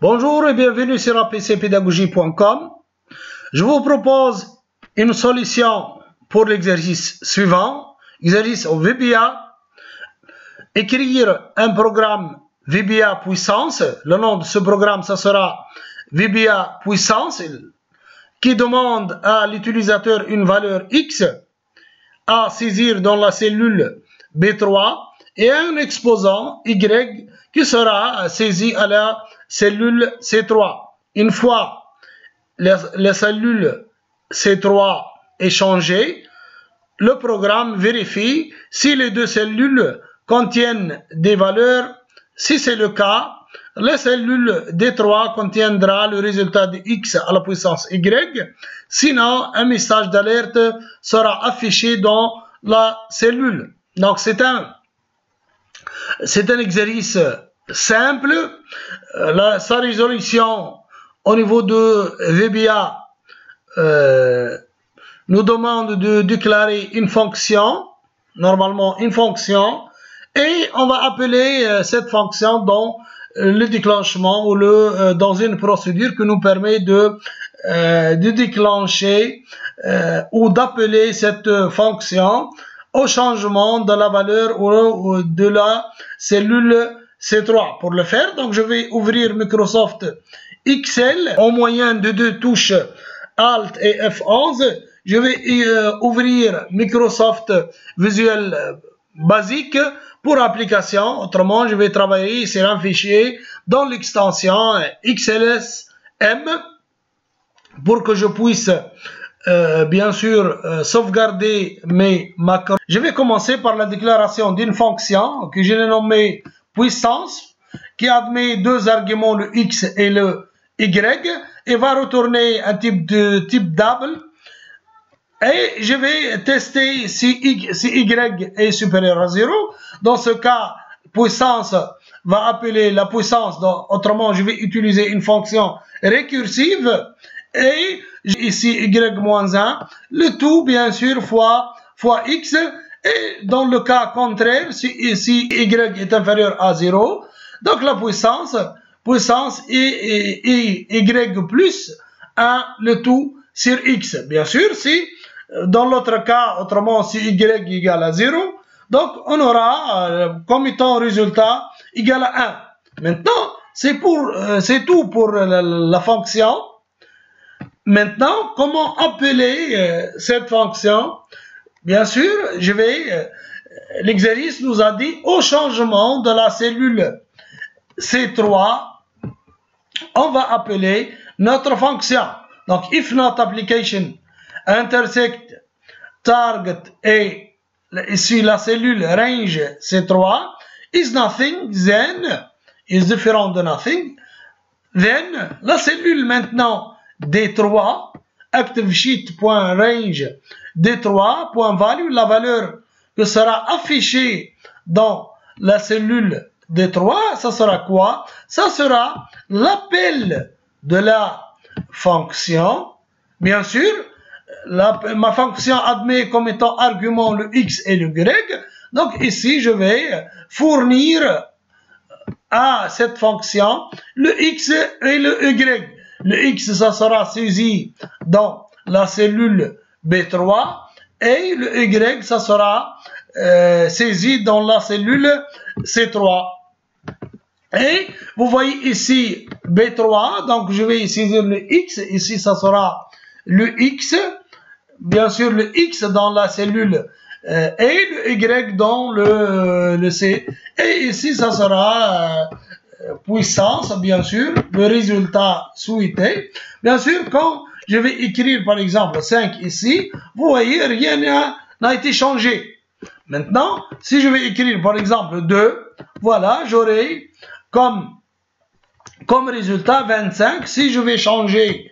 Bonjour et bienvenue sur apcpédagogie.com. Je vous propose une solution pour l'exercice suivant. Exercice au VBA. Écrire un programme VBA puissance. Le nom de ce programme, ça sera VBA puissance, qui demande à l'utilisateur une valeur X à saisir dans la cellule B3 et un exposant Y qui sera saisi à la cellule C3. Une fois la cellule C3 est changée, le programme vérifie si les deux cellules contiennent des valeurs. Si c'est le cas, la cellule D3 contiendra le résultat de X à la puissance Y. Sinon, un message d'alerte sera affiché dans la cellule. Donc, c'est un exercice simple. Sa résolution au niveau de VBA nous demande de déclarer une fonction, normalement une fonction, et on va appeler cette fonction dans le déclenchement ou dans une procédure qui nous permet de déclencher ou d'appeler cette fonction au changement de la valeur ou de la cellule C3. Pour le faire, donc je vais ouvrir Microsoft Excel au moyen de deux touches Alt et F11. Je vais ouvrir Microsoft Visual Basic pour application. Autrement, je vais travailler sur un fichier dans l'extension XLSM pour que je puisse bien sûr sauvegarder mes macros. Je vais commencer par la déclaration d'une fonction que j'ai nommée puissance, qui admet deux arguments, le X et le Y, et va retourner un type double. Et je vais tester si Y est supérieur à 0. Dans ce cas, puissance va appeler la puissance. Autrement, je vais utiliser une fonction récursive. Et ici, Y-1, le tout, bien sûr, fois X. Et dans le cas contraire, si Y est inférieur à 0, donc la puissance est Y plus 1, le tout sur X. Bien sûr, si dans l'autre cas, autrement, si Y égale à 0, donc on aura comme étant résultat égal à 1. Maintenant, c'est tout pour la fonction. Maintenant, comment appeler cette fonction? Bien sûr, l'exercice nous a dit au changement de la cellule C3, on va appeler notre fonction. Donc, if not application intersect target et ici la cellule range C3 is nothing, then is different de nothing, then la cellule maintenant D3 ActiveSheet.range D3.value, la valeur que sera affichée dans la cellule D3, ça sera quoi? Ça sera l'appel de la fonction. Bien sûr, ma fonction admet comme étant argument le X et le Y. Donc ici, je vais fournir à cette fonction le X et le Y. Le X, ça sera saisi dans la cellule B3 et le Y, ça sera saisi dans la cellule C3. Et vous voyez ici B3, donc je vais saisir le X, ici ça sera le X, bien sûr le X dans la cellule et le Y dans le C, et ici ça sera puissance, bien sûr, le résultat souhaité. Bien sûr, quand je vais écrire par exemple 5 ici, vous voyez, rien n'a été changé. Maintenant, si je vais écrire par exemple 2, voilà, j'aurai comme résultat 25. Si je vais changer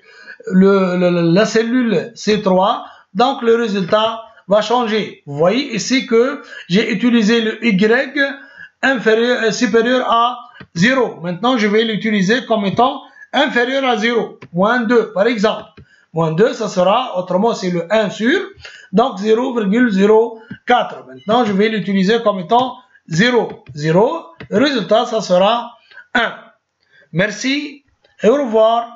la cellule C3, donc le résultat va changer. Vous voyez ici que j'ai utilisé le Y supérieur à 0. Maintenant, je vais l'utiliser comme étant inférieur à 0. Moins 2, par exemple. Moins 2, ça sera, autrement, c'est le 1 sur, donc 0,04. Maintenant, je vais l'utiliser comme étant 0. 0. Le résultat, ça sera 1. Merci et au revoir.